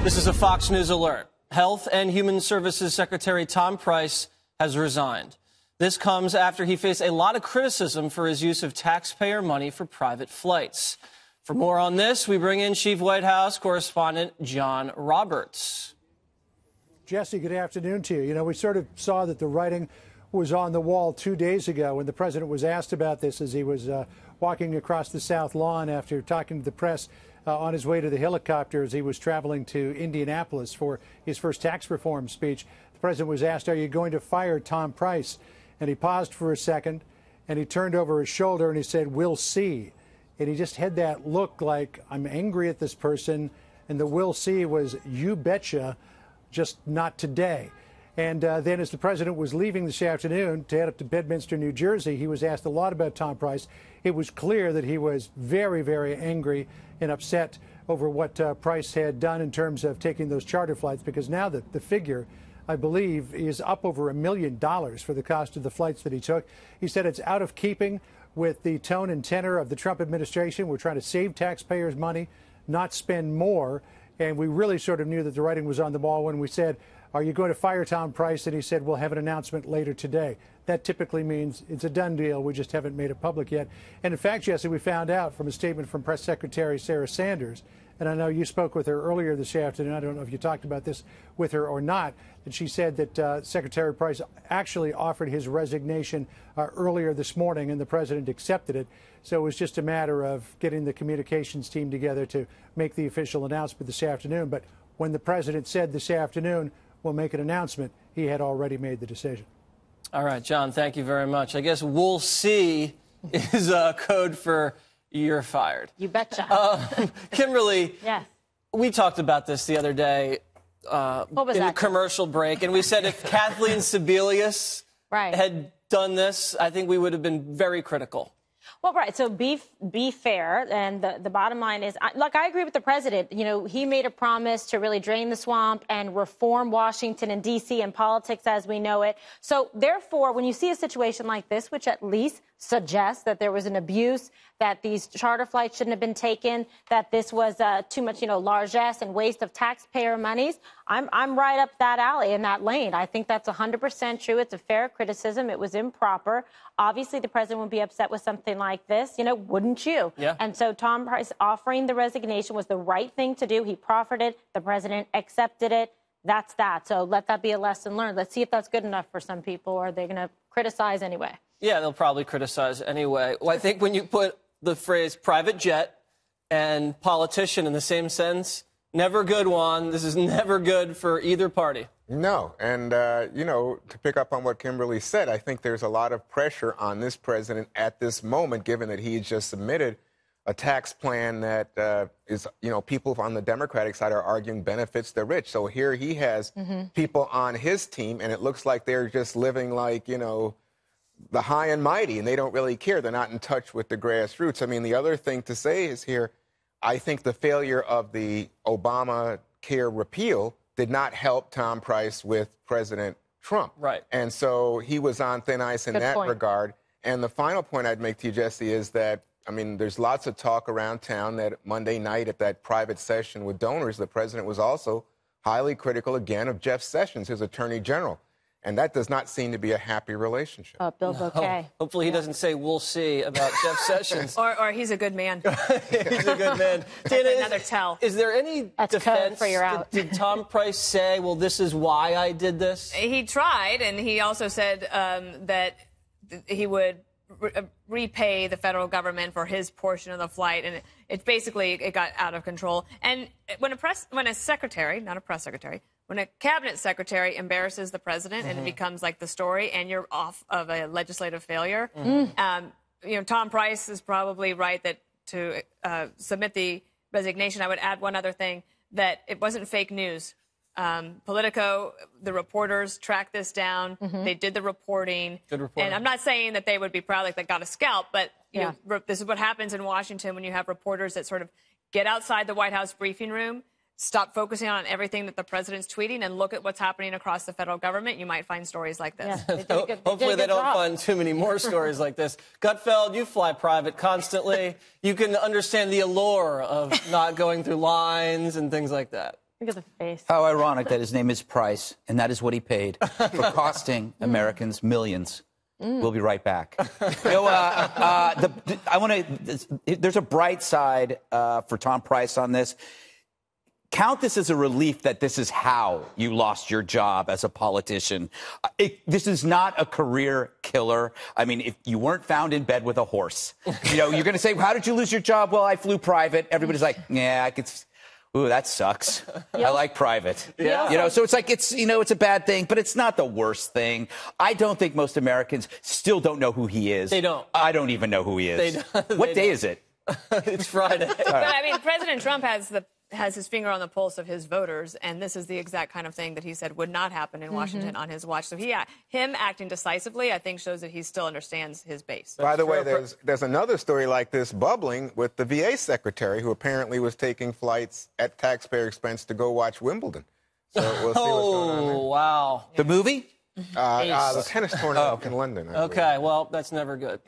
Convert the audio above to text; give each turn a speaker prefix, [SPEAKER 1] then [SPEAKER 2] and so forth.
[SPEAKER 1] This is a Fox News alert. Health and Human Services Secretary Tom Price has resigned. This comes after he faced a lot of criticism for his use of taxpayer money for private flights. For more on this, we bring in Chief White House correspondent John Roberts.
[SPEAKER 2] Jesse, good afternoon to you. You know, we sort of saw that the writing was on the wall 2 days ago when the president was asked about this as he was walking across the South Lawn after talking to the press on his way to the helicopter as he was traveling to Indianapolis for his first tax reform speech. The president was asked, "Are you going to fire Tom Price?" And he paused for a second, and he turned over his shoulder and he said, "We'll see." And he just had that look like, I'm angry at this person, and the "we'll see" was, "you betcha, just not today." And then as the president was leaving this afternoon to head up to Bedminster, New Jersey, he was asked a lot about Tom Price. It was clear that he was very, very angry and upset over what Price had done in terms of taking those charter flights, because now the figure, I believe, is up over $1 million for the cost of the flights that he took. He said it's out of keeping with the tone and tenor of the Trump administration. We're trying to save taxpayers money, not spend more. And we really sort of knew that the writing was on the wall when we said, "Are you going to fire Tom Price?" And he said, "We'll have an announcement later today." That typically means it's a done deal. We just haven't made it public yet. And in fact, Jesse, we found out from a statement from Press Secretary Sarah Sanders, and I know you spoke with her earlier this afternoon. I don't know if you talked about this with her or not, that she said that Secretary Price actually offered his resignation earlier this morning, and the president accepted it. So it was just a matter of getting the communications team together to make the official announcement this afternoon. But when the president said this afternoon, "We'll make an announcement," he had already made the decision.
[SPEAKER 1] All right, John, thank you very much. I guess "we'll see" is code for "you're fired."
[SPEAKER 3] You betcha.
[SPEAKER 1] Kimberly,
[SPEAKER 3] yes.
[SPEAKER 1] We talked about this the other day in a commercial break, and we said if Kathleen Sebelius had done this, I think we would have been very critical.
[SPEAKER 3] Well, right. So be fair. And the bottom line is, look, I agree with the president. You know, he made a promise to really drain the swamp and reform Washington and D.C. and politics as we know it. So therefore, when you see a situation like this, which at least suggests that there was an abuse, that these charter flights shouldn't have been taken, that this was too much, largesse and waste of taxpayer monies, I'm right up that alley in that lane. I think that's 100% true. It's a fair criticism. It was improper. Obviously, the president would be upset with something like this, wouldn't you?
[SPEAKER 1] Yeah.
[SPEAKER 3] And so Tom Price offering the resignation was the right thing to do. He proffered it. The president accepted it. That's that. So let that be a lesson learned. Let's see if that's good enough for some people, or are they going to criticize anyway? Yeah,
[SPEAKER 1] they'll probably criticize anyway. Well, I think when you put the phrase private jet and politician in the same sentence, never good, Juan. This is never good for either party.
[SPEAKER 4] No. And, to pick up on what Kimberly said, I think there's a lot of pressure on this president at this moment, given that he just submitted a tax plan that is, people on the Democratic side are arguing benefits the rich. So here he has people on his team, and it looks like they're just living like, the high and mighty, and they don't really care. They're not in touch with the grassroots. I mean, the other thing to say is here, I think the failure of the Obamacare repeal did not help Tom Price with President Trump.
[SPEAKER 1] Right.
[SPEAKER 4] And so he was on thin ice in that regard. And the final point I'd make to you, Jesse, is that, there's lots of talk around town that Monday night at that private session with donors, the president was also highly critical again of Jeff Sessions, his attorney general. And that does not seem to be a happy relationship.
[SPEAKER 3] Bill's okay.
[SPEAKER 1] Hopefully he doesn't say "we'll see" about Jeff Sessions.
[SPEAKER 5] or he's a good man.
[SPEAKER 1] He's a good man. Dana,
[SPEAKER 5] another tell.
[SPEAKER 1] Is there any defense?
[SPEAKER 3] For you're out.
[SPEAKER 1] Did Tom Price say, "Well, this is why I did this"?
[SPEAKER 5] He tried, and he also said that he would repay the federal government for his portion of the flight, and it got out of control. And when a secretary, not a press secretary, when a cabinet secretary embarrasses the president and it becomes like the story, and you're off of a legislative failure, Tom Price is probably right that to submit the resignation. I would add one other thing, that it wasn't fake news. Politico, the reporters tracked this down. They did the reporting.
[SPEAKER 1] Good reporting.
[SPEAKER 5] And I'm not saying that they would be proud like they got a scalp, but this is what happens in Washington when you have reporters that sort of get outside the White House briefing room, stop focusing on everything that the president's tweeting, and look at what's happening across the federal government. You might find stories like this.
[SPEAKER 3] Yeah,
[SPEAKER 1] hopefully they don't find too many more stories like this. Gutfeld, you fly private constantly. You can understand the allure of not going through lines and things like that.
[SPEAKER 3] Look at the face.
[SPEAKER 6] How ironic that his name is Price, and that is what he paid for costing Americans millions. We'll be right back. There's a bright side for Tom Price on this. Count this as a relief that this is how you lost your job as a politician. This is not a career killer. I mean, if you weren't found in bed with a horse, you're going to say, how did you lose your job? Well, I flew private. Everybody's like, yeah, I could. Ooh, that sucks. I like private.
[SPEAKER 3] Yeah.
[SPEAKER 6] So it's like, it's a bad thing, but it's not the worst thing. I don't think most Americans still don't know who he is.
[SPEAKER 1] They don't.
[SPEAKER 6] I don't even know who he is. What day is it?
[SPEAKER 1] It's Friday.
[SPEAKER 5] But I mean, President Trump has his finger on the pulse of his voters, and this is the exact kind of thing that he said would not happen in Washington on his watch. So him acting decisively, I think, shows that he still understands his base.
[SPEAKER 4] By the way, there's another story like this bubbling with the VA secretary who apparently was taking flights at taxpayer expense to go watch Wimbledon. So we'll see what's going on there.
[SPEAKER 1] Oh, wow.
[SPEAKER 6] The movie?
[SPEAKER 4] The tennis tournament in London. I believe.
[SPEAKER 1] Okay, well, that's never good.